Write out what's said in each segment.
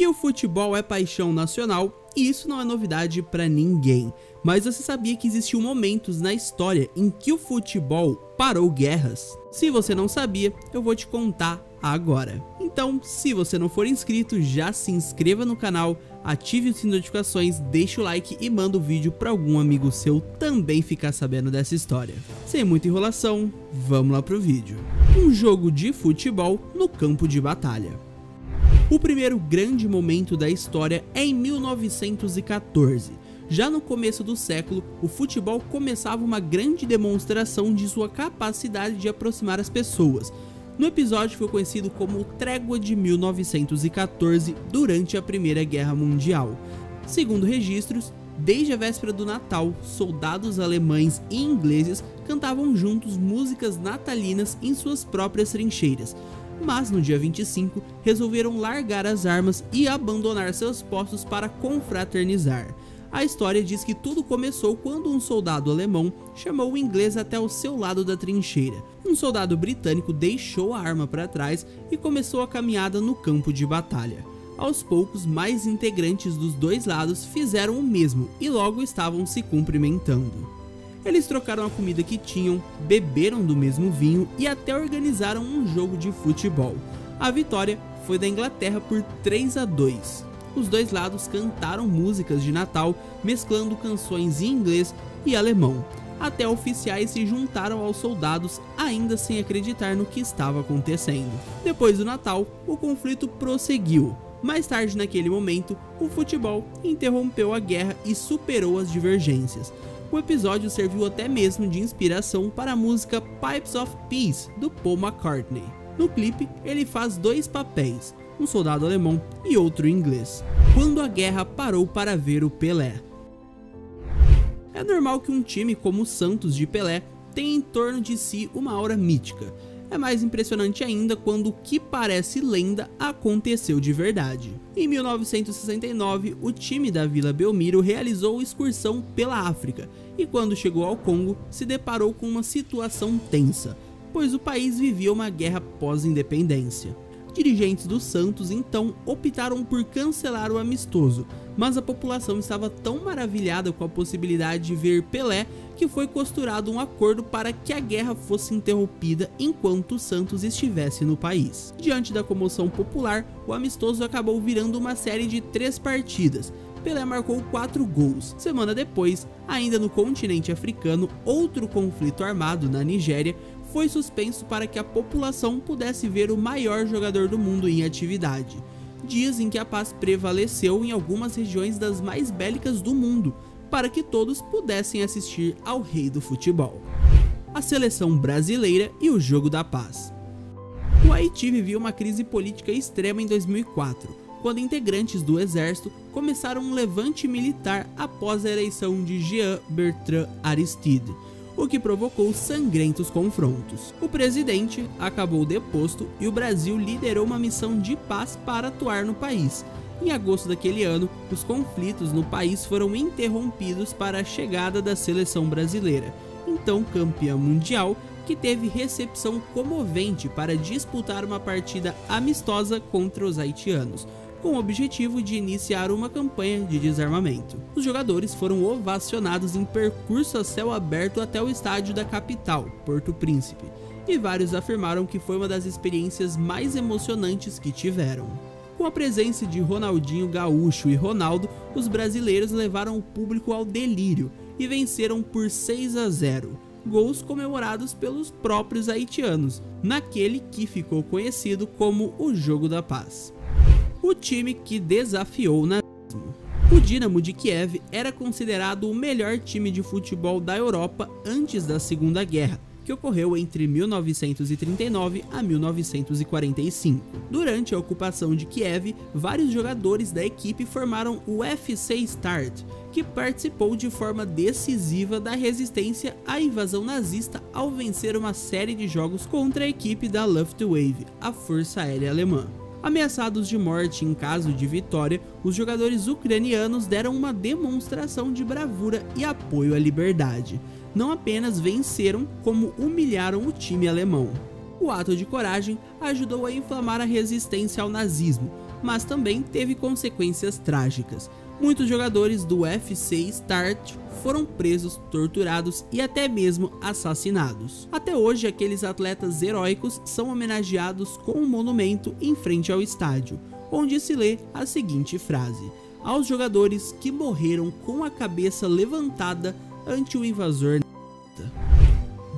Que o futebol é paixão nacional, e isso não é novidade para ninguém. Mas você sabia que existiam momentos na história em que o futebol parou guerras? Se você não sabia, eu vou te contar agora. Então, se você não for inscrito, já se inscreva no canal, ative o sininho de notificações, deixa o like e manda o vídeo para algum amigo seu também ficar sabendo dessa história. Sem muita enrolação, vamos lá pro vídeo. Um jogo de futebol no campo de batalha. O primeiro grande momento da história é em 1914. Já no começo do século, o futebol começava uma grande demonstração de sua capacidade de aproximar as pessoas. No episódio foi conhecido como Trégua de 1914 durante a Primeira Guerra Mundial. Segundo registros, desde a véspera do Natal, soldados alemães e ingleses cantavam juntos músicas natalinas em suas próprias trincheiras. Mas no dia 25 resolveram largar as armas e abandonar seus postos para confraternizar. A história diz que tudo começou quando um soldado alemão chamou o inglês até o seu lado da trincheira. Um soldado britânico deixou a arma para trás e começou a caminhada no campo de batalha. Aos poucos, mais integrantes dos dois lados fizeram o mesmo e logo estavam se cumprimentando. Eles trocaram a comida que tinham, beberam do mesmo vinho e até organizaram um jogo de futebol. A vitória foi da Inglaterra por 3-2. Os dois lados cantaram músicas de Natal, mesclando canções em inglês e alemão. Até oficiais se juntaram aos soldados, ainda sem acreditar no que estava acontecendo. Depois do Natal, o conflito prosseguiu. Mais tarde naquele momento, o futebol interrompeu a guerra e superou as divergências. O episódio serviu até mesmo de inspiração para a música Pipes of Peace, do Paul McCartney. No clipe, ele faz dois papéis, um soldado alemão e outro inglês. Quando a guerra parou para ver o Pelé. É normal que um time como o Santos de Pelé tenha em torno de si uma aura mítica. É mais impressionante ainda quando o que parece lenda aconteceu de verdade. Em 1969, o time da Vila Belmiro realizou excursão pela África e quando chegou ao Congo, se deparou com uma situação tensa, pois o país vivia uma guerra pós-independência. Dirigentes do Santos então optaram por cancelar o amistoso, mas a população estava tão maravilhada com a possibilidade de ver Pelé que foi costurado um acordo para que a guerra fosse interrompida enquanto o Santos estivesse no país. Diante da comoção popular, o amistoso acabou virando uma série de 3 partidas. Pelé marcou 4 gols. Semana depois, ainda no continente africano, outro conflito armado na Nigéria foi suspenso para que a população pudesse ver o maior jogador do mundo em atividade. Dias em que a paz prevaleceu em algumas regiões das mais bélicas do mundo, para que todos pudessem assistir ao rei do futebol. A seleção brasileira e o jogo da paz. O Haiti vivia uma crise política extrema em 2004, quando integrantes do exército começaram um levante militar após a eleição de Jean Bertrand Aristide, o que provocou sangrentos confrontos. O presidente acabou deposto e o Brasil liderou uma missão de paz para atuar no país. Em agosto daquele ano, os conflitos no país foram interrompidos para a chegada da seleção brasileira, então campeã mundial, que teve recepção comovente para disputar uma partida amistosa contra os haitianos, com o objetivo de iniciar uma campanha de desarmamento. Os jogadores foram ovacionados em percurso a céu aberto até o estádio da capital, Porto Príncipe, e vários afirmaram que foi uma das experiências mais emocionantes que tiveram. Com a presença de Ronaldinho Gaúcho e Ronaldo, os brasileiros levaram o público ao delírio e venceram por 6-0, gols comemorados pelos próprios haitianos, naquele que ficou conhecido como o Jogo da Paz. O time que desafiou o nazismo. O Dinamo de Kiev era considerado o melhor time de futebol da Europa antes da Segunda Guerra, que ocorreu entre 1939 a 1945. Durante a ocupação de Kiev, vários jogadores da equipe formaram o FC Start, que participou de forma decisiva da resistência à invasão nazista ao vencer uma série de jogos contra a equipe da Luftwaffe, a Força Aérea Alemã. Ameaçados de morte em caso de vitória, os jogadores ucranianos deram uma demonstração de bravura e apoio à liberdade. Não apenas venceram, como humilharam o time alemão. O ato de coragem ajudou a inflamar a resistência ao nazismo, mas também teve consequências trágicas. Muitos jogadores do FC Start foram presos, torturados e até mesmo assassinados. Até hoje, aqueles atletas heróicos são homenageados com um monumento em frente ao estádio, onde se lê a seguinte frase: aos jogadores que morreram com a cabeça levantada ante o invasor.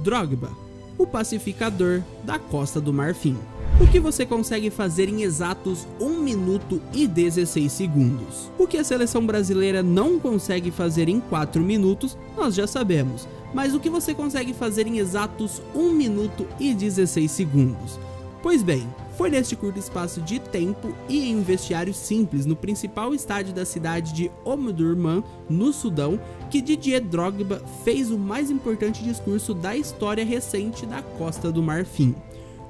Drogba, o pacificador da Costa do Marfim. O que você consegue fazer em exatos 1 minuto e 16 segundos? O que a seleção brasileira não consegue fazer em 4 minutos, nós já sabemos. Mas o que você consegue fazer em exatos 1 minuto e 16 segundos? Pois bem, foi neste curto espaço de tempo e em um vestiário simples no principal estádio da cidade de Omdurman, no Sudão, que Didier Drogba fez o mais importante discurso da história recente da Costa do Marfim.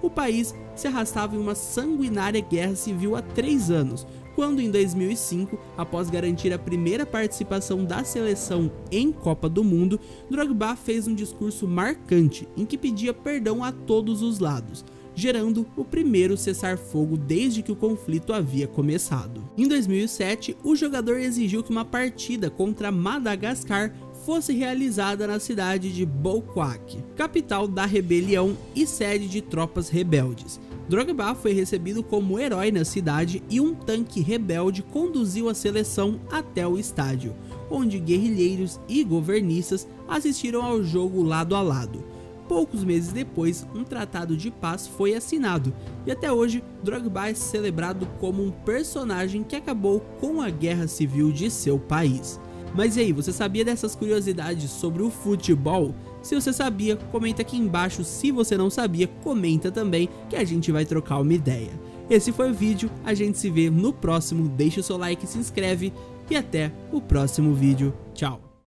O país se arrastava em uma sanguinária guerra civil há 3 anos, quando em 2005, após garantir a primeira participação da seleção em Copa do Mundo, Drogba fez um discurso marcante em que pedia perdão a todos os lados, gerando o primeiro cessar-fogo desde que o conflito havia começado. Em 2007, o jogador exigiu que uma partida contra Madagascar fosse realizada na cidade de Bouaké, capital da rebelião e sede de tropas rebeldes. Drogba foi recebido como herói na cidade e um tanque rebelde conduziu a seleção até o estádio, onde guerrilheiros e governistas assistiram ao jogo lado a lado. Poucos meses depois, um tratado de paz foi assinado e até hoje Drogba é celebrado como um personagem que acabou com a guerra civil de seu país. Mas e aí, você sabia dessas curiosidades sobre o futebol? Se você sabia, comenta aqui embaixo. Se você não sabia, comenta também, que a gente vai trocar uma ideia. Esse foi o vídeo, a gente se vê no próximo. Deixa o seu like, se inscreve e até o próximo vídeo. Tchau!